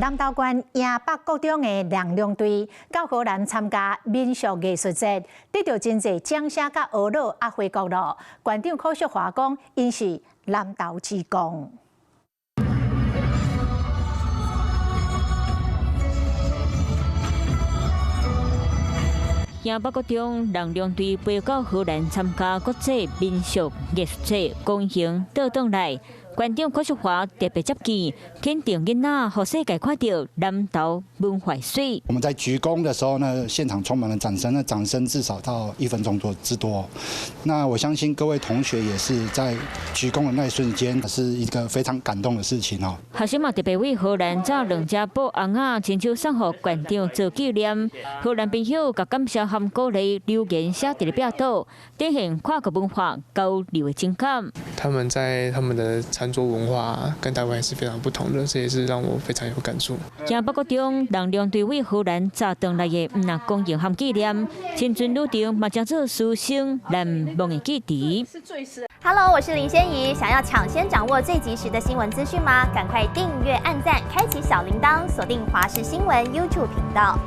南投县迎北国中的亮亮队到荷兰参加民俗艺术节，得到真侪掌声甲鹅肉啊回国咯。县长柯淑华讲，因是南投之光。 迎北国中亮亮队飞到荷兰参加国际民俗艺术节，公行倒转来。县长柯淑华特别接见，肯定囡仔，让世界看到南投文化水。我们在鞠躬的时候呢，现场充满了掌声，那掌声至少到1分钟之多。那我相信各位同学也是在鞠躬的那一瞬间，是一个非常感动的事情哦。学生嘛特别为荷兰找2只布红仔亲手送给县长做纪念。荷兰朋友甲感谢和鼓励留言写在壁刀，体现跨国文化交流的情感。他们在他们的餐桌文化跟台湾也是非常不同的，这也是让我非常有感触。迎北国中亮亮队为荷兰找回来的唔那公益和纪念，青春旅程嘛将做书生难忘的记忆。Hello， 我是林仙怡，想要抢先掌握最及时的新闻资讯吗？赶快订阅、按赞、开启小铃铛，锁定华视新闻 YouTube 频道。